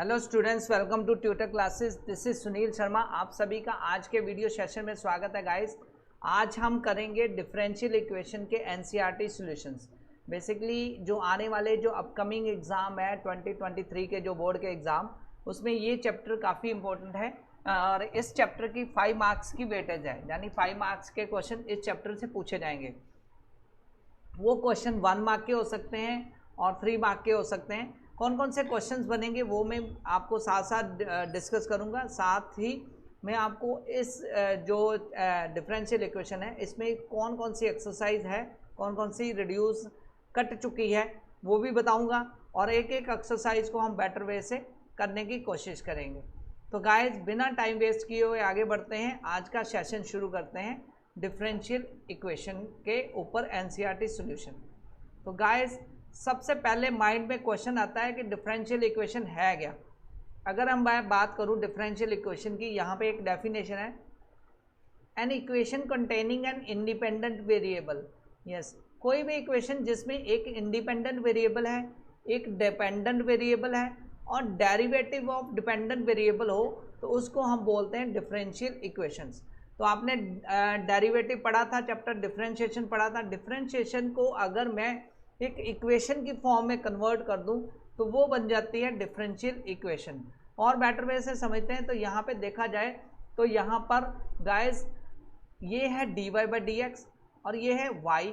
Hello students, welcome to tutor classes. This is Sunil Sharma. आप सभी का आज के वीडियो सेशन में स्वागत है गाइस। आज हम करेंगे डिफरेंशियल इक्वेशन के एनसीईआरटी सॉल्यूशंस। बेसिकली जो आने वाले जो अपकमिंग एग्ज़ाम है 2023 के जो बोर्ड के एग्ज़ाम, उसमें ये चैप्टर काफ़ी इंपॉर्टेंट है और इस चैप्टर की 5 मार्क्स की वेटेज है, यानी 5 मार्क्स के क्वेश्चन इस चैप्टर से पूछे जाएंगे। वो क्वेश्चन 1 मार्क के हो सकते हैं और 3 मार्क के हो सकते हैं। कौन कौन से क्वेश्चंस बनेंगे वो मैं आपको साथ साथ डिस्कस करूंगा। साथ ही मैं आपको इस जो डिफरेंशियल इक्वेशन है इसमें कौन कौन सी एक्सरसाइज है, कौन कौन सी रिड्यूस कट चुकी है वो भी बताऊंगा और एक एक एक्सरसाइज को हम बेटर वे से करने की कोशिश करेंगे। तो गाइस, बिना टाइम वेस्ट किए हुए आगे बढ़ते हैं। आज का सेशन शुरू करते हैं डिफरेंशियल इक्वेशन के ऊपर एनसीईआरटी सॉल्यूशन। तो गाइस, सबसे पहले माइंड में क्वेश्चन आता है कि डिफरेंशियल इक्वेशन है क्या। अगर हम बात करूं डिफरेंशियल इक्वेशन की, यहाँ पे एक डेफिनेशन है, an equation containing an independent variable. Yes, कोई भी इक्वेशन जिसमें एक इंडिपेंडेंट वेरिएबल है, एक डिपेंडेंट वेरिएबल है और डेरिवेटिव ऑफ डिपेंडेंट वेरिएबल हो, तो उसको हम बोलते हैं डिफरेंशियल इक्वेशंस। तो आपने डेरिवेटिव पढ़ा था, चैप्टर डिफरेंशिएशन पढ़ा था। डिफरेंशिएशन को अगर मैं एक इक्वेशन की फॉर्म में कन्वर्ट कर दूं तो वो बन जाती है डिफरेंशियल इक्वेशन। और बेटर वे से समझते हैं तो यहाँ पे देखा जाए तो यहाँ पर गाइस ये है dy बाई डी एक्स और ये है y।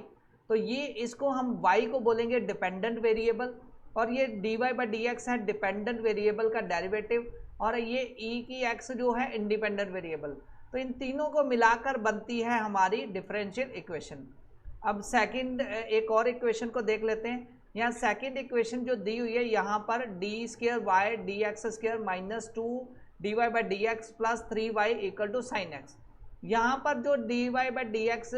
तो ये इसको हम y को बोलेंगे डिपेंडेंट वेरिएबल और ये dy बाई डी एक्स है डिपेंडेंट वेरिएबल का डेरिवेटिव और ये e की x जो है इंडिपेंडेंट वेरिएबल। तो इन तीनों को मिलाकर बनती है हमारी डिफरेंशियल इक्वेशन। अब सेकंड एक और इक्वेशन को देख लेते हैं। यहाँ सेकंड इक्वेशन जो दी हुई है, यहाँ पर D square Y D X square minus 2 D Y by D x plus 3y equal to sine X. यहाँ पर जो D Y by D X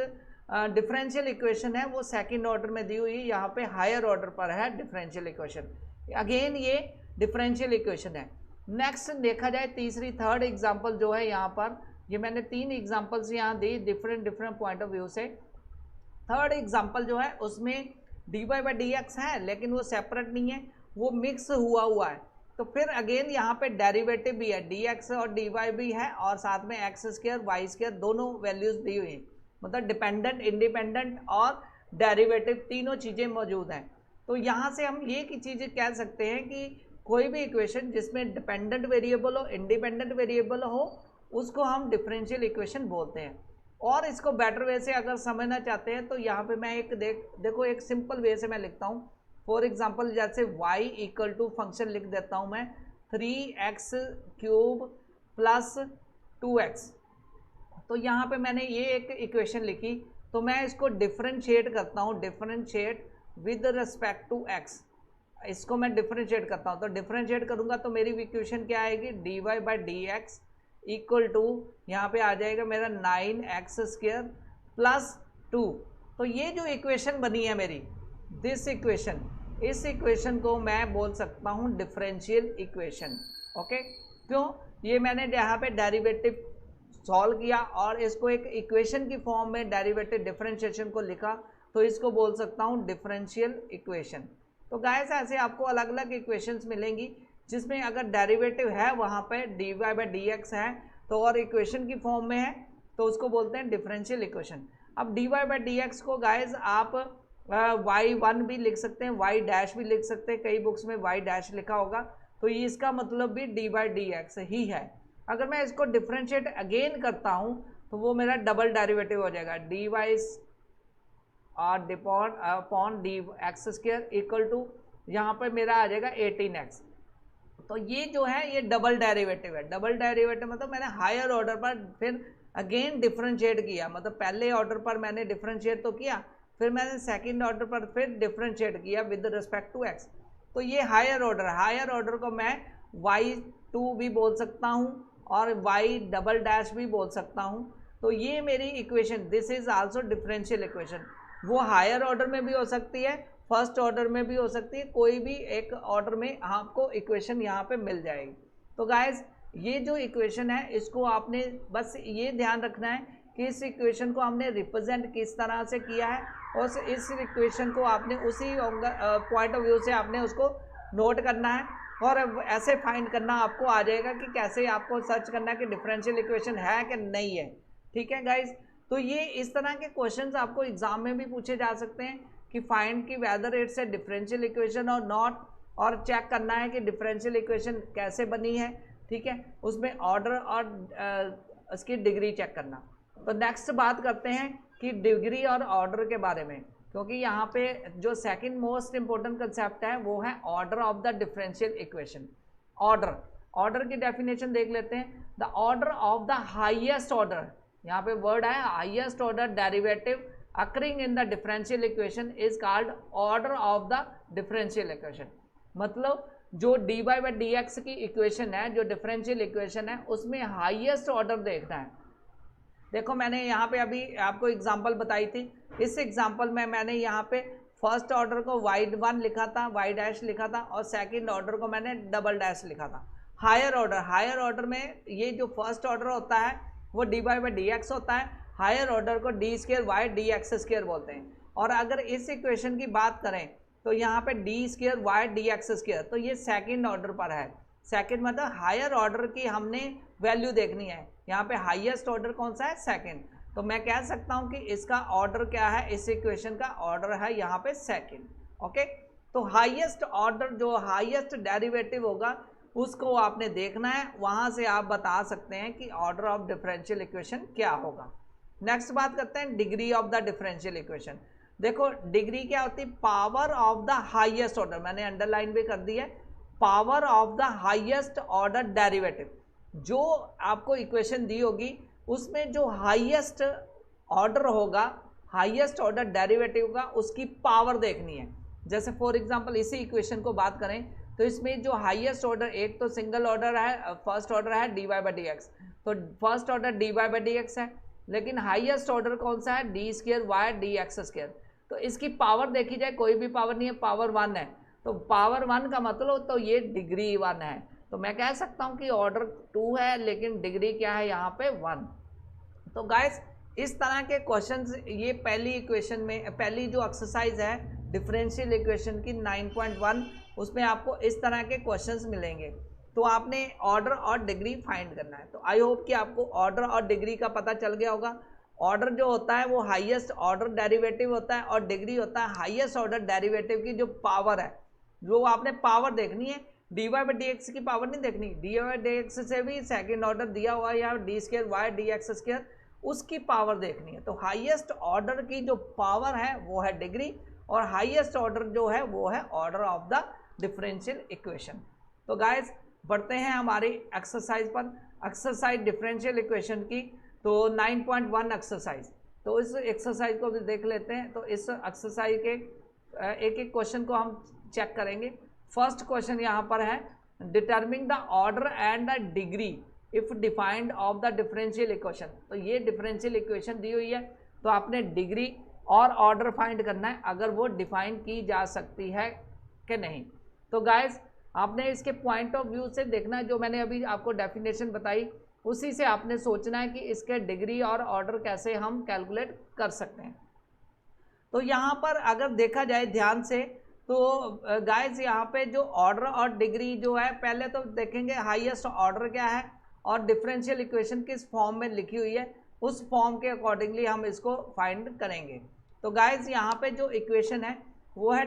differential equation है वो सेकंड ऑर्डर में दी हुई है, यहाँ पे हायर ऑर्डर पर है डिफरेंशियल इक्वेशन। अगेन ये डिफरेंशियल इक्वेशन है। नेक्स्ट देखा जाए तीसरी थर्ड एग्जाम्पल जो है, यहाँ पर ये मैंने 3 एग्जाम्पल्स यहाँ दी डिफरेंट पॉइंट ऑफ व्यू से। थर्ड एग्जाम्पल जो है उसमें D Y by D X है लेकिन वो सेपरेट नहीं है, वो मिक्स हुआ है। तो फिर अगेन यहाँ पे डेरिवेटिव भी है, डी एक्स और डी वाई भी है और साथ में एक्स स्क्र वाई स्क्र दोनों वैल्यूज दी हुई हैं, मतलब डिपेंडेंट इंडिपेंडेंट और डेरिवेटिव तीनों चीज़ें मौजूद हैं। तो यहाँ से हम ये की चीज़ें कह सकते हैं कि कोई भी इक्वेशन जिसमें डिपेंडेंट वेरिएबल हो इंडिपेंडेंट वेरिएबल हो उसको हम डिफरेंशियल इक्वेशन बोलते हैं। और इसको बेटर वे से अगर समझना चाहते हैं तो यहाँ पे मैं एक देखो एक सिंपल वे से मैं लिखता हूँ। फॉर एग्जांपल जैसे y इक्वल टू फंक्शन लिख देता हूँ मैं 3x क्यूब प्लस 2x। तो यहाँ पे मैंने ये एक इक्वेशन लिखी, तो मैं इसको डिफरेंशिएट करता हूँ, differentiate with respect to x। इसको मैं डिफरेंशिएट करता हूँ, तो डिफरेंशिएट करूँगा तो मेरी इक्वेशन क्या आएगी, D Y by D x equal to यहाँ पे आ जाएगा मेरा 9x स्क्र प्लस 2। तो ये जो इक्वेशन बनी है मेरी, दिस इक्वेशन, इस इक्वेशन को मैं बोल सकता हूँ डिफरेंशियल इक्वेशन। ओके, क्यों? ये मैंने यहाँ पे डेरिवेटिव सॉल्व किया और इसको एक इक्वेशन की फॉर्म में डेरिवेटिव डिफरेंशिएशन को लिखा, तो इसको बोल सकता हूँ डिफरेंशियल इक्वेशन। तो गाइस, ऐसे आपको अलग अलग इक्वेशंस मिलेंगी जिसमें अगर डेरिवेटिव है वहाँ पे D Y by D X है तो और इक्वेशन की फॉर्म में है तो उसको बोलते हैं डिफरेंशियल इक्वेशन। अब D Y by D X को गाइज आप y1 भी लिख सकते हैं, y डैश भी लिख सकते हैं, कई बुक्स में y डैश लिखा होगा, तो ये इसका मतलब भी डी बाई डी एक्स ही है। अगर मैं इसको डिफरेंशिएट अगेन करता हूँ तो वो मेरा डबल डेरिवेटिव हो जाएगा, डी वाई और upon D X square equal to यहाँ पर मेरा आ जाएगा 18x। तो ये जो है ये डबल डेरिवेटिव है। डबल डेरिवेटिव मतलब मैंने हायर ऑर्डर पर फिर अगेन डिफरेंशिएट किया, मतलब पहले ऑर्डर पर मैंने डिफरेंशिएट तो किया, फिर मैंने सेकंड ऑर्डर पर फिर डिफरेंशिएट किया विद रिस्पेक्ट टू x। तो ये हायर ऑर्डर को मैं y2 भी बोल सकता हूँ और y डबल डैश भी बोल सकता हूँ। तो ये मेरी equation, this is also differential equation. वो हायर ऑर्डर में भी हो सकती है, फर्स्ट ऑर्डर में भी हो सकती है, कोई भी एक ऑर्डर में आपको इक्वेशन यहाँ पे मिल जाएगी। तो गाइस, ये जो इक्वेशन है इसको आपने बस ये ध्यान रखना है कि इस इक्वेशन को हमने रिप्रेजेंट किस तरह से किया है और इस इक्वेशन को आपने उसी पॉइंट ऑफ व्यू से आपने उसको नोट करना है। और ऐसे फाइंड करना आपको आ जाएगा कि कैसे आपको सर्च करना है कि डिफरेंशियल इक्वेशन है कि नहीं है। ठीक है गाइज, तो ये इस तरह के क्वेश्चंस आपको एग्जाम में भी पूछे जा सकते हैं कि फाइंड की whether it's a differential equation और नॉट, और चेक करना है कि डिफरेंशियल इक्वेशन कैसे बनी है। ठीक है, उसमें ऑर्डर और उसकी डिग्री चेक करना। तो नेक्स्ट बात करते हैं कि डिग्री और ऑर्डर के बारे में, क्योंकि यहाँ पे जो सेकंड मोस्ट इंपॉर्टेंट कंसेप्ट है वो है order of the differential equation. Order की डेफिनेशन देख लेते हैं। The order of the highest order, यहाँ पे वर्ड है highest order derivative occurring in the differential equation is called order of the differential equation. मतलब जो dy बाई डी एक्स की इक्वेशन है, जो डिफरेंशियल इक्वेशन है, उसमें हाईएस्ट ऑर्डर देखना है। देखो मैंने यहाँ पे अभी आपको एग्जांपल बताई थी। इस एग्जांपल में मैंने यहाँ पे फर्स्ट ऑर्डर को y1 लिखा था, y डैश लिखा था, और सेकंड ऑर्डर को मैंने डबल डैश लिखा था। हायर ऑर्डर में ये जो फर्स्ट ऑर्डर होता है वो dy बाई डी एक्स होता है, हायर ऑर्डर को D square Y D X square बोलते हैं। और अगर इस इक्वेशन की बात करें तो यहाँ पे D square Y D X square, तो ये सेकंड ऑर्डर पर है। सेकंड मतलब हायर ऑर्डर की हमने वैल्यू देखनी है। यहाँ पे हाईएस्ट ऑर्डर कौन सा है? सेकंड। तो मैं कह सकता हूँ कि इसका ऑर्डर क्या है, इस इक्वेशन का ऑर्डर है यहाँ पे सेकंड। ओके, तो हाईएस्ट ऑर्डर जो हाईएस्ट डेरिवेटिव होगा उसको आपने देखना है, वहाँ से आप बता सकते हैं कि ऑर्डर ऑफ डिफरेंशियल इक्वेशन क्या होगा। नेक्स्ट बात करते हैं degree of the differential equation. देखो डिग्री क्या होती है? Power of the highest order, मैंने अंडरलाइन भी कर दी है, power of the highest order derivative. जो आपको इक्वेशन दी होगी उसमें जो हाईएस्ट ऑर्डर होगा, हाईएस्ट ऑर्डर डेरिवेटिव का, उसकी पावर देखनी है। जैसे फॉर एग्जांपल इसी इक्वेशन को बात करें तो इसमें जो हाईएस्ट ऑर्डर, एक तो सिंगल ऑर्डर है, फर्स्ट ऑर्डर है dy बाई डी एक्स, तो first order dy by D X है, लेकिन हाईएस्ट ऑर्डर कौन सा है? D square Y D X square. तो इसकी पावर देखी जाए, कोई भी पावर नहीं है, पावर 1 है, तो पावर 1 का मतलब तो ये डिग्री 1 है। तो मैं कह सकता हूँ कि ऑर्डर 2 है लेकिन डिग्री क्या है यहाँ पे 1। तो गाइस इस तरह के क्वेश्चंस, ये पहली इक्वेशन में, पहली जो एक्सरसाइज है डिफरेंशियल इक्वेशन की 9.1, उसमें आपको इस तरह के क्वेश्चंस मिलेंगे। तो आपने ऑर्डर और डिग्री फाइंड करना है। तो आई होप कि आपको ऑर्डर और डिग्री का पता चल गया होगा। ऑर्डर जो होता है वो हाईएस्ट ऑर्डर डेरिवेटिव होता है और डिग्री होता है हाईएस्ट ऑर्डर डेरिवेटिव की जो पावर है, जो आपने पावर देखनी है। dy बाई डी एक्स की पावर नहीं देखनी, dy बाई डी एक्स से भी सेकेंड ऑर्डर दिया हुआ है या D square Y D X square, उसकी पावर देखनी है। तो हाईएस्ट ऑर्डर की जो पावर है वो है डिग्री, और हाईएस्ट ऑर्डर जो है वो है order of the differential equation. तो गाइस बढ़ते हैं हमारी एक्सरसाइज पर, एक्सरसाइज डिफरेंशियल इक्वेशन की। तो 9.1 एक्सरसाइज, तो इस एक्सरसाइज को भी देख लेते हैं। तो इस एक्सरसाइज के एक एक क्वेश्चन को हम चेक करेंगे। फर्स्ट क्वेश्चन यहाँ पर है, determining the order and the degree if defined of the differential equation. तो ये डिफरेंशियल इक्वेशन दी हुई है, तो आपने डिग्री और ऑर्डर फाइंड करना है अगर वो डिफाइन की जा सकती है कि नहीं। तो गाइस आपने इसके पॉइंट ऑफ व्यू से देखना है, जो मैंने अभी आपको डेफिनेशन बताई उसी से आपने सोचना है कि इसके डिग्री और ऑर्डर कैसे हम कैलकुलेट कर सकते हैं। तो यहाँ पर अगर देखा जाए ध्यान से, तो गाइस यहाँ पे जो ऑर्डर और डिग्री जो है, पहले तो देखेंगे हाईएस्ट ऑर्डर क्या है और डिफरेंशियल इक्वेशन किस फॉर्म में लिखी हुई है, उस फॉर्म के अकॉर्डिंगली हम इसको फाइंड करेंगे। तो गाइस यहाँ पे जो इक्वेशन है वो है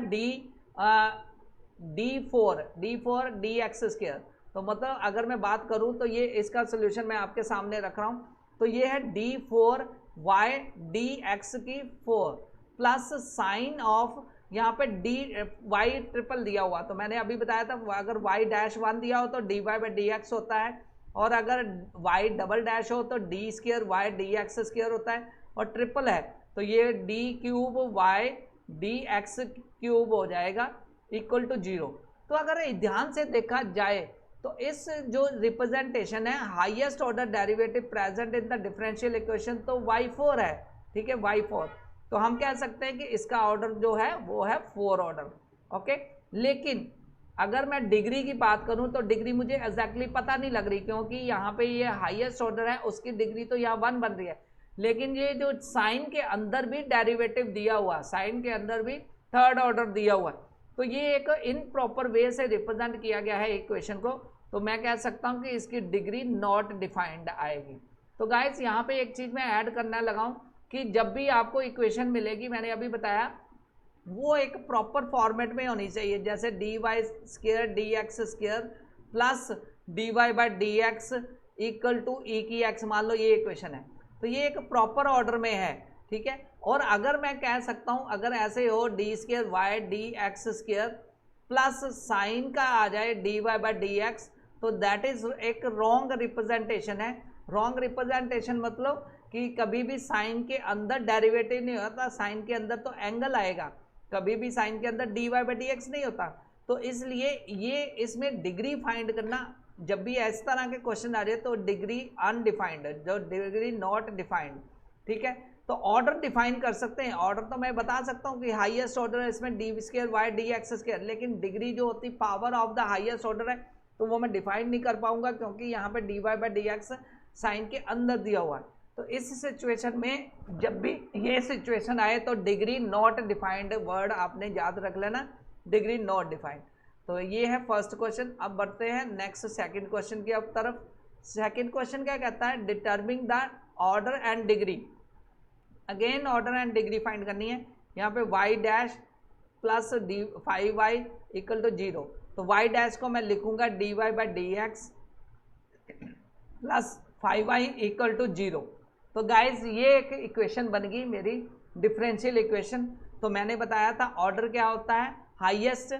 d4 डी एक्स स्क्र। तो मतलब अगर मैं बात करूँ तो ये इसका सोल्यूशन मैं आपके सामने रख रहा हूँ। तो ये है d4 y डी एक्स की 4 प्लस साइन ऑफ, यहाँ पे डी वाई ट्रिपल दिया हुआ, तो मैंने अभी बताया था अगर वाई डैश 1 दिया हो तो dy बाई डी एक्स होता है, और अगर वाई डबल डैश हो तो D square Y D X square होता है, और ट्रिपल है तो ये D cube Y D x cube हो जाएगा इक्वल टू 0। तो अगर ध्यान से देखा जाए तो इस जो रिप्रेजेंटेशन है highest order derivative present in the differential equation तो y4 है, ठीक है y4। तो हम कह सकते हैं कि इसका ऑर्डर जो है वो है 4 ऑर्डर। ओके, लेकिन अगर मैं डिग्री की बात करूं तो डिग्री मुझे एग्जैक्टली पता नहीं लग रही, क्योंकि यहाँ पे ये हाईएस्ट ऑर्डर है, उसकी डिग्री तो यहाँ 1 बन रही है, लेकिन ये जो साइन के अंदर भी डेरिवेटिव दिया हुआ, साइन के अंदर भी थर्ड ऑर्डर दिया हुआ है, तो ये एक इन प्रॉपर वे से रिप्रेजेंट किया गया है इक्वेशन को, तो मैं कह सकता हूँ कि इसकी डिग्री नॉट डिफाइंड आएगी। तो गाइस यहाँ पे एक चीज़ मैं ऐड करना लगा हूँ कि जब भी आपको इक्वेशन मिलेगी, मैंने अभी बताया, वो एक प्रॉपर फॉर्मेट में होनी चाहिए, जैसे dy square d x square plus dy by D x equal to e की एक्स, मान लो ये इक्वेशन है, तो ये एक प्रॉपर ऑर्डर में है, ठीक है। और अगर मैं कह सकता हूँ अगर ऐसे हो D square Y D x square plus sine का आ जाए dy बाई डी एक्स, तो दैट इज एक रॉन्ग रिप्रेजेंटेशन है। रॉन्ग रिप्रेजेंटेशन मतलब कि कभी भी साइन के अंदर डेरिवेटिव नहीं होता, साइन के अंदर तो एंगल आएगा, कभी भी साइन के अंदर dy बाई डी एक्स नहीं होता। तो इसलिए ये इसमें डिग्री फाइंड करना, जब भी इस तरह के क्वेश्चन आ रहे हैं तो डिग्री अनडिफाइंड, जो डिग्री नॉट डिफाइंड, ठीक है। तो ऑर्डर डिफाइन कर सकते हैं, ऑर्डर तो मैं बता सकता हूँ कि हाईएस्ट ऑर्डर है इसमें d square Y D x square, लेकिन डिग्री जो होती power of the highest order है तो वो मैं डिफाइन नहीं कर पाऊंगा, क्योंकि यहाँ पे D Y by D x sine के अंदर दिया हुआ है। तो इस सिचुएशन में जब भी ये सिचुएशन आए तो डिग्री नॉट डिफाइंड वर्ड आपने याद रख लेना, डिग्री नॉट डिफाइंड। तो ये है फर्स्ट क्वेश्चन। अब बढ़ते हैं नेक्स्ट सेकंड क्वेश्चन की तरफ। सेकंड क्वेश्चन क्या कहता है, determining the order and degree. Again order and degree find करनी है। यहाँ पे y dash plus d 5y equal to 0, तो y डैश को मैं लिखूंगा dy by D x plus 5y equal to 0। तो गाइज ये एक इक्वेशन बन गई मेरी डिफरेंशियल इक्वेशन। तो मैंने बताया था ऑर्डर क्या होता है, हाईएस्ट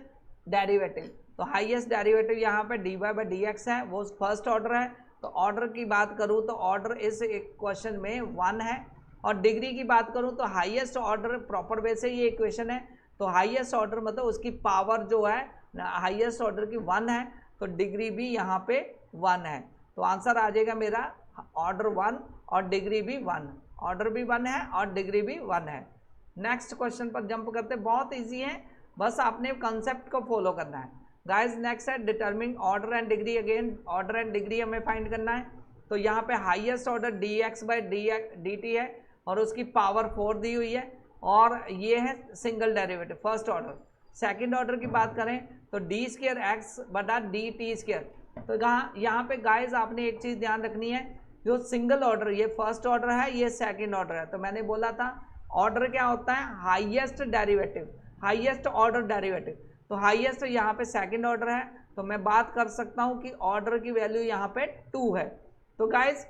डेरिवेटिव। तो हाईएस्ट डेरिवेटिव यहाँ पे dy बाई डी एक्स है, वो फर्स्ट ऑर्डर है। तो ऑर्डर की बात करूँ तो ऑर्डर इस क्वेश्चन में 1 है, और डिग्री की बात करूँ तो हाईएस्ट ऑर्डर प्रॉपर वे से ये इक्वेशन है, तो हाईएस्ट ऑर्डर मतलब उसकी पावर जो है हाईएस्ट ऑर्डर की 1 है, तो डिग्री भी यहाँ पे 1 है। तो आंसर आ जाएगा मेरा ऑर्डर 1 और डिग्री भी 1, ऑर्डर भी 1 है और डिग्री भी 1 है। नेक्स्ट क्वेश्चन पर जंप करते, बहुत ईजी है, बस आपने कंसेप्ट को फॉलो करना है। गाइज नेक्स्ट है डिटर्मिंग order and degree. Again order and degree हमें फाइंड करना है। तो यहाँ पे highest order D x by D T है और उसकी पावर 4 दी हुई है, और ये है single derivative first order. Second order की बात करें तो डी स्क्वायर एक्स बटा डी टी स्क्वायर। तो यहाँ पे गाइज आपने एक चीज़ ध्यान रखनी है, जो सिंगल ऑर्डर, ये फर्स्ट ऑर्डर है, ये सेकंड ऑर्डर है। तो मैंने बोला था ऑर्डर क्या होता है, highest derivative, highest order derivative. तो हाईएस्ट यहाँ पे सेकंड ऑर्डर है, तो मैं बात कर सकता हूँ कि ऑर्डर की वैल्यू यहाँ पे 2 है। तो गाइज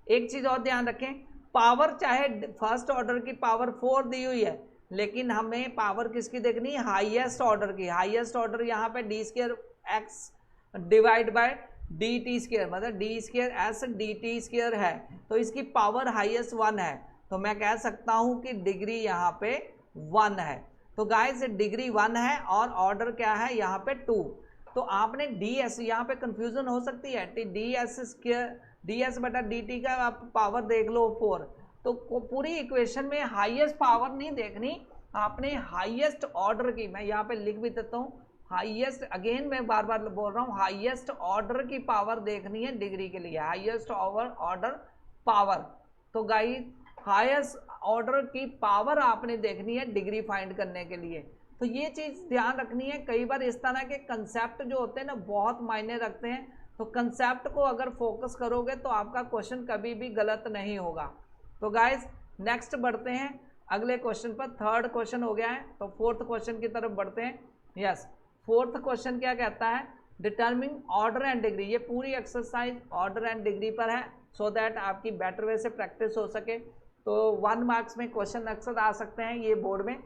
एक चीज़ और ध्यान रखें, पावर चाहे फर्स्ट ऑर्डर की पावर 4 दी हुई है, लेकिन हमें पावर किसकी देखनी है, हाईएस्ट ऑर्डर की। हाईएस्ट ऑर्डर यहाँ पे d square x divide by d t square, मतलब d square s d t square है, तो इसकी पावर हाईएस्ट 1 है। तो मैं कह सकता हूँ कि डिग्री यहाँ पे 1 है। तो गाइस डिग्री 1 है और ऑर्डर क्या है यहाँ पे 2। तो आपने डी एस, यहाँ पे कंफ्यूजन हो सकती है, D S square D S बटा डी टी का आप पावर देख लो 4। तो पूरी इक्वेशन में हाईएस्ट पावर नहीं देखनी, आपने हाईएस्ट ऑर्डर की, मैं यहाँ पे लिख भी देता हूँ, हाईएस्ट, अगेन मैं बार बार बोल रहा हूँ, हाईएस्ट ऑर्डर की पावर देखनी है डिग्री के लिए, हाईएस्ट ऑर्डर पावर। तो गाइस हाईएस्ट ऑर्डर की पावर आपने देखनी है डिग्री फाइंड करने के लिए। तो ये चीज़ ध्यान रखनी है, कई बार इस तरह के कंसेप्ट जो होते हैं ना बहुत मायने रखते हैं। तो कंसेप्ट को अगर फोकस करोगे तो आपका क्वेश्चन कभी भी गलत नहीं होगा। तो गाइस नेक्स्ट बढ़ते हैं अगले क्वेश्चन पर। थर्ड क्वेश्चन हो गया है, तो फोर्थ क्वेश्चन की तरफ बढ़ते हैं। यस, फोर्थ क्वेश्चन क्या कहता है, डिटर्मिंग ऑर्डर एंड डिग्री। ये पूरी एक्सरसाइज ऑर्डर एंड डिग्री पर है, सो दैट आपकी बेटर वे से प्रैक्टिस हो सके। तो 1 मार्क्स में क्वेश्चन अक्सर आ सकते हैं ये बोर्ड में।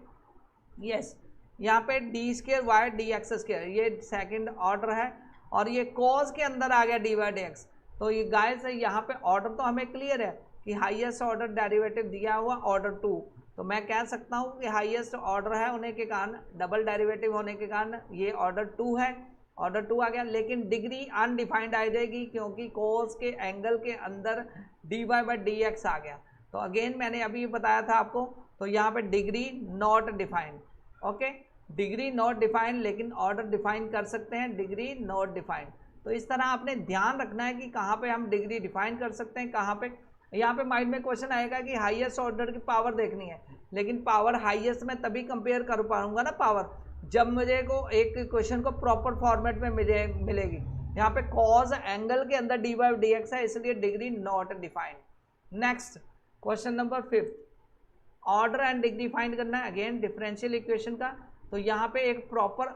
यस, यहाँ पे d square Y D x square, ये सेकंड ऑर्डर है, और ये कॉज के अंदर आ गया डी वाई डी एक्स। तो ये गाइस यहाँ पे ऑर्डर तो हमें क्लियर है कि हाईएस्ट ऑर्डर डेरिवेटिव दिया हुआ ऑर्डर 2। तो मैं कह सकता हूँ कि हाईएस्ट ऑर्डर है होने के कारण, डबल डेरिवेटिव होने के कारण ये ऑर्डर 2 है, ऑर्डर 2 आ गया। लेकिन डिग्री अनडिफाइंड आ जाएगी क्योंकि कोस के एंगल के अंदर d Y by D x आ गया। तो अगेन मैंने अभी बताया था आपको, तो यहाँ पे degree not defined. Okay, degree not defined, लेकिन ऑर्डर डिफाइन कर सकते हैं, डिग्री नॉट डिफाइंड। तो इस तरह आपने ध्यान रखना है कि कहाँ पे हम डिग्री डिफाइन कर सकते हैं, कहाँ पे। यहाँ पे माइंड में क्वेश्चन आएगा कि हाईएस्ट ऑर्डर की पावर देखनी है, लेकिन पावर हाईएस्ट में तभी कंपेयर कर पाऊंगा ना पावर, जब मुझे को एक इक्वेशन को प्रॉपर फॉर्मेट में मिलेगी। यहाँ पे कॉज एंगल के अंदर dy बाई डी एक्स है, इसलिए degree not defined. Next question number 5, order and degree find करना है अगेन डिफरेंशियल इक्वेशन का। तो यहाँ पे एक प्रॉपर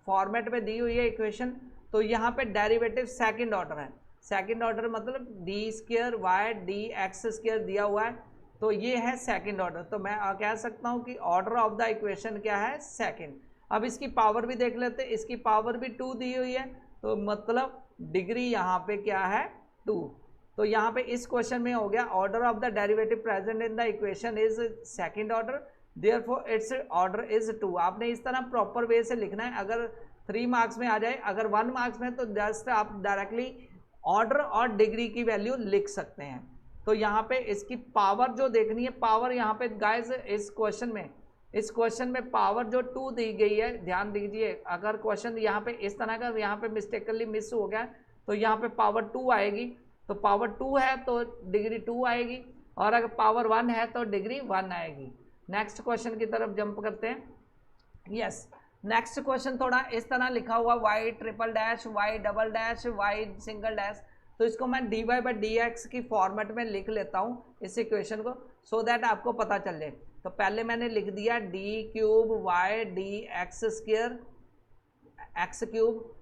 फॉर्मेट में दी हुई है इक्वेशन। तो यहाँ पे डेरिवेटिव सेकंड ऑर्डर है, सेकंड ऑर्डर मतलब d square Y D x square दिया हुआ है, तो ये है सेकंड ऑर्डर। तो मैं कह सकता हूँ कि ऑर्डर ऑफ द इक्वेशन क्या है, सेकंड। अब इसकी पावर भी देख लेते हैं, इसकी पावर भी 2 दी हुई है, तो मतलब डिग्री यहाँ पे क्या है 2। तो यहाँ पे इस क्वेश्चन में हो गया order of the derivative present in the equation is second order, therefore it's order is 2। आपने इस तरह प्रॉपर वे से लिखना है। अगर 3 मार्क्स में आ जाए, अगर 1 मार्क्स में तो जस्ट आप डायरेक्टली ऑर्डर और डिग्री की वैल्यू लिख सकते हैं। तो यहाँ पे इसकी पावर जो देखनी है, पावर यहाँ पे गाइस इस क्वेश्चन में पावर जो 2 दी गई है, ध्यान दीजिए। अगर क्वेश्चन यहाँ पे इस तरह का यहाँ पे मिस्टेकली मिस हो गया तो यहाँ पे पावर 2 आएगी। तो पावर 2 है तो डिग्री 2 आएगी, और अगर पावर 1 है तो डिग्री 1 आएगी। नेक्स्ट क्वेश्चन की तरफ जंप करते हैं। यस, नेक्स्ट क्वेश्चन थोड़ा इस तरह लिखा हुआ y triple dash y double dash y single dash. तो इसको मैं d Y by D x की फॉर्मेट में लिख लेता हूँ इस इक्वेशन को, सो दैट आपको पता चल जाए। तो पहले मैंने लिख दिया d cube Y D x square x cube,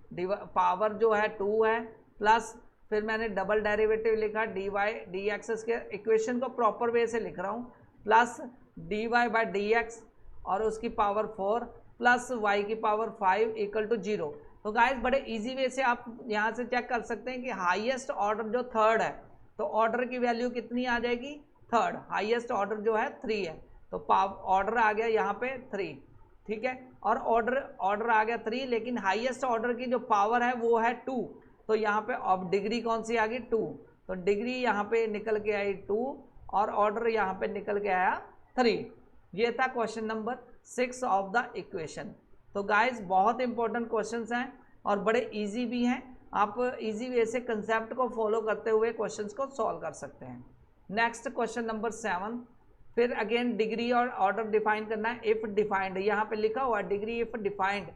power जो है 2 है, प्लस फिर मैंने डबल डेरिवेटिव लिखा d y D x square. Equation को प्रॉपर वे से लिख रहा हूँ, plus d Y by D x और उसकी पावर 4 प्लस वाई की पावर 5 इक्वल टू 0। तो गाइस बड़े इजी वे से आप यहाँ से चेक कर सकते हैं कि हाईएस्ट ऑर्डर जो थर्ड है, तो ऑर्डर की वैल्यू कितनी आ जाएगी, थर्ड। हाईएस्ट ऑर्डर जो है 3 है, तो ऑर्डर आ गया यहाँ पे 3, ठीक है। और ऑर्डर आ गया 3, लेकिन हाईएस्ट ऑर्डर की जो पावर है वो है 2। तो यहाँ पे अब डिग्री कौन सी आ गई, 2। तो डिग्री यहाँ पे निकल के आई 2 और ऑर्डर यहाँ पे निकल के आया 3। ये था question number 6 of the equation. तो गाइज बहुत इंपॉर्टेंट क्वेश्चंस हैं और बड़े इजी भी हैं। आप इजी वे से कंसेप्ट को फॉलो करते हुए क्वेश्चंस को सॉल्व कर सकते हैं। नेक्स्ट क्वेश्चन नंबर 7, फिर अगेन डिग्री और ऑर्डर डिफाइन करना है। इफ़ डिफाइंड यहाँ पे लिखा हुआ है डिग्री इफ़ डिफाइंड,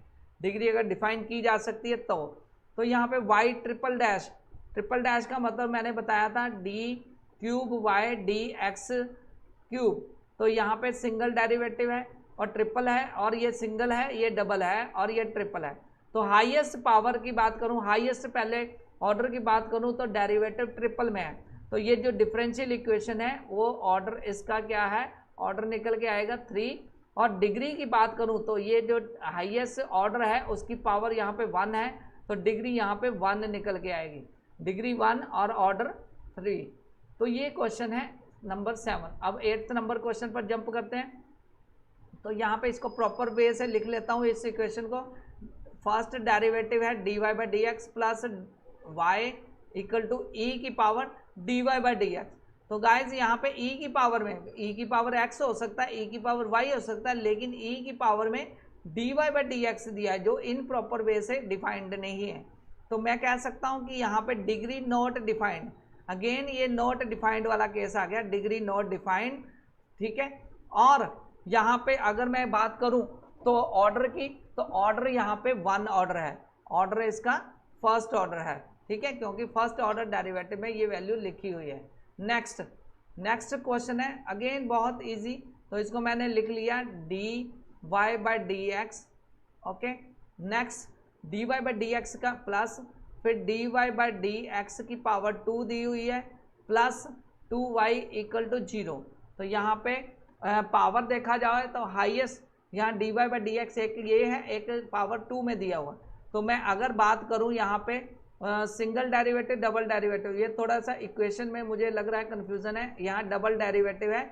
डिग्री अगर डिफाइन की जा सकती है तो यहाँ पे वाई ट्रिपल डैश का मतलब मैंने बताया था d cube Y D x cube. तो यहाँ पे सिंगल डेरिवेटिव है और ट्रिपल है, और ये सिंगल है, ये डबल है और ये ट्रिपल है। तो हाईएस्ट पावर की बात करूँ, हाईएस्ट पहले ऑर्डर की बात करूँ तो डेरिवेटिव ट्रिपल में है। तो ये जो डिफरेंशियल इक्वेशन है वो ऑर्डर इसका क्या है, ऑर्डर निकल के आएगा 3। और डिग्री की बात करूँ तो ये जो हाईएस्ट ऑर्डर है उसकी पावर यहाँ पे 1 है, तो डिग्री यहाँ पे 1 निकल के आएगी, डिग्री 1 और ऑर्डर 3। तो ये क्वेश्चन है नंबर 7। अब 8th नंबर क्वेश्चन पर जंप करते हैं। तो यहाँ पे इसको प्रॉपर वे से लिख लेता हूँ इस इक्वेशन को। फर्स्ट डेरिवेटिव है d Y by D x plus y equal to e की power d Y by D x. तो गाइज यहाँ पे ई की पावर में, ई की पावर एक्स हो सकता है, ई की पावर वाई हो सकता है, लेकिन ई की पावर में d Y by D x दिया है जो इन प्रॉपर वे से डिफाइंड नहीं है। तो मैं कह सकता हूँ कि यहाँ पे डिग्री नॉट डिफाइंड, अगेन ये नॉट डिफाइंड वाला केस आ गया, डिग्री नॉट डिफाइंड, ठीक है। और यहाँ पे अगर मैं बात करूँ तो ऑर्डर की, तो ऑर्डर यहाँ पे 1 ऑर्डर है, ऑर्डर इसका फर्स्ट ऑर्डर है, ठीक है, क्योंकि फर्स्ट ऑर्डर डेरिवेटिव में ये वैल्यू लिखी हुई है। नेक्स्ट क्वेश्चन है अगेन बहुत इजी। तो इसको मैंने लिख लिया d Y by D x, okay. Next d Y by D x का प्लस फिर d Y by D x की पावर 2 दी हुई है प्लस 2y इक्वल टू 0। तो यहाँ पे पावर देखा जाए तो हाईएस्ट यहाँ d Y by D x एक ये है, एक पावर 2 में दिया हुआ। तो मैं अगर बात करूँ यहाँ पे सिंगल डेरिवेटिव डबल डेरिवेटिव, ये थोड़ा सा इक्वेशन में मुझे लग रहा है कन्फ्यूज़न है। यहाँ डबल डेरिवेटिव है,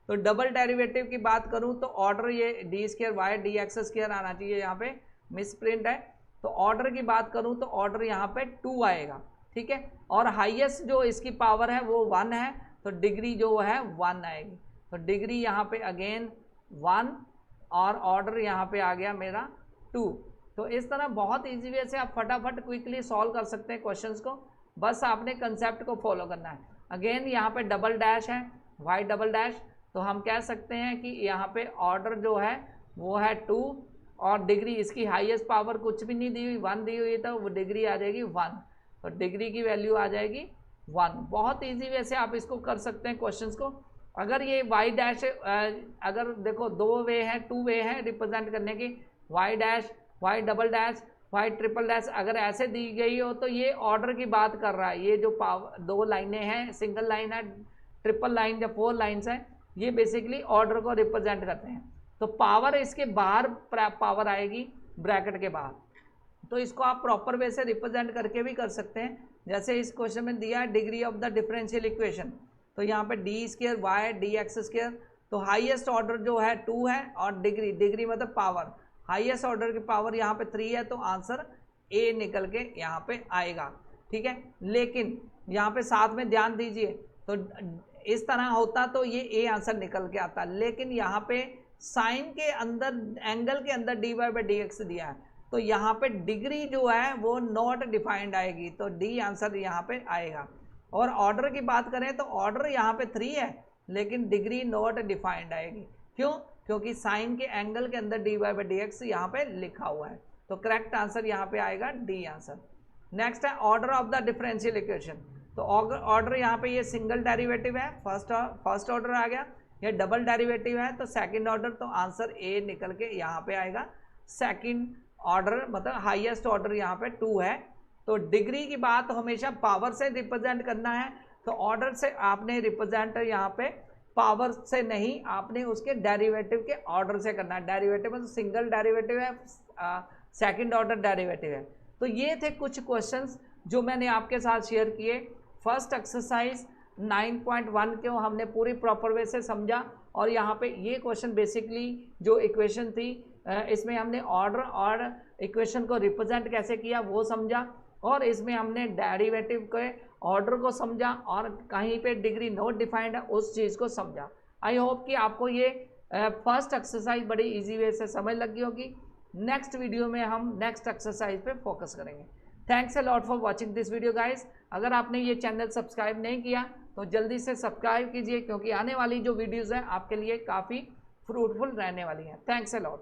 तो डबल डेरिवेटिव की बात करूँ तो ऑर्डर ये d square Y D x square आना चाहिए, यहाँ पे मिस प्रिंट है। तो ऑर्डर की बात करूँ तो ऑर्डर यहाँ पे 2 आएगा, ठीक है। और हाईएस्ट जो इसकी पावर है वो 1 है, तो डिग्री जो है 1 आएगी। तो डिग्री यहाँ पे अगेन 1 और ऑर्डर यहाँ पे आ गया मेरा 2। तो इस तरह बहुत इजी वे से आप फटाफट क्विकली सॉल्व कर सकते हैं क्वेश्चंस को, बस आपने कंसेप्ट को फॉलो करना है। अगेन यहाँ पे डबल डैश है, वाई डबल डैश, तो हम कह सकते हैं कि यहाँ पे ऑर्डर जो है वो है 2 और डिग्री इसकी हाईएस्ट पावर कुछ भी नहीं दी हुई, 1 दी हुई, तो वो डिग्री आ जाएगी 1, तो डिग्री की वैल्यू आ जाएगी 1। बहुत ईजी वैसे आप इसको कर सकते हैं क्वेश्चंस को। अगर ये वाई डैश, अगर देखो 2 वे हैं, 2 वे हैं रिप्रेजेंट करने की, y dash, y double dash, y triple dash, अगर ऐसे दी गई हो तो ये ऑर्डर की बात कर रहा है। ये जो 2 लाइनें हैं, सिंगल लाइन है, ट्रिपल लाइन या 4 लाइन्स हैं, ये बेसिकली ऑर्डर को रिप्रेजेंट करते हैं। तो पावर इसके बाहर पावर आएगी ब्रैकेट के बाहर, तो इसको आप प्रॉपर वे से रिप्रेजेंट करके भी कर सकते हैं। जैसे इस क्वेश्चन में दिया है degree of the differential equation, तो यहाँ पे d square Y D x square, तो हाईएस्ट ऑर्डर जो है 2 है, और डिग्री मतलब पावर, हाईएस्ट ऑर्डर की पावर यहाँ पे 3 है, तो आंसर ए निकल के यहाँ पे आएगा। ठीक है, लेकिन यहाँ पे साथ में ध्यान दीजिए, तो इस तरह होता तो ये ए आंसर निकल के आता, लेकिन यहाँ पे साइन के अंदर, एंगल के अंदर d Y by D x दिया है, तो यहाँ पे डिग्री जो है वो नॉट डिफाइंड आएगी, तो डी आंसर यहाँ पे आएगा। और ऑर्डर की बात करें तो ऑर्डर यहाँ पे 3 है, लेकिन डिग्री नॉट डिफाइंड आएगी। क्यों? क्योंकि साइन के एंगल के अंदर d Y by D x यहाँ पे लिखा हुआ है, तो करेक्ट आंसर यहाँ पे आएगा डी आंसर। नेक्स्ट है order of the differential equation, तो ऑर्डर यहाँ पे ये सिंगल डेरिवेटिव है, फर्स्ट ऑर्डर आ गया, ये डबल डेरिवेटिव है तो सेकंड ऑर्डर, तो आंसर ए निकल के यहाँ पे आएगा सेकंड ऑर्डर, मतलब हाईएस्ट ऑर्डर यहाँ पे 2 है। तो डिग्री की बात हमेशा पावर से रिप्रेजेंट करना है, तो ऑर्डर से आपने रिप्रेजेंट यहाँ पे पावर से नहीं, आपने उसके डेरिवेटिव के ऑर्डर से करना है। डेरिवेटिव मतलब सिंगल डेरिवेटिव है, सेकंड ऑर्डर डेरिवेटिव है। तो ये थे कुछ क्वेश्चंस जो मैंने आपके साथ शेयर किए। फर्स्ट एक्सरसाइज 9.1 को हमने पूरी प्रॉपर वे से समझा, और यहाँ पे ये क्वेश्चन बेसिकली जो इक्वेशन थी, इसमें हमने ऑर्डर और इक्वेशन को रिप्रेजेंट कैसे किया वो समझा, और इसमें हमने डेरिवेटिव के ऑर्डर को समझा, और कहीं पे डिग्री नॉट डिफाइंड है उस चीज़ को समझा। आई होप कि आपको ये फर्स्ट एक्सरसाइज बड़ी इजी वे से समझ लगी होगी। नेक्स्ट वीडियो में हम नेक्स्ट एक्सरसाइज पे फोकस करेंगे। Thanks a lot for watching this video guys. अगर आपने ये चैनल सब्सक्राइब नहीं किया तो जल्दी से सब्सक्राइब कीजिए, क्योंकि आने वाली जो वीडियोज़ हैं आपके लिए काफ़ी फ्रूटफुल रहने वाली हैं। Thanks a lot.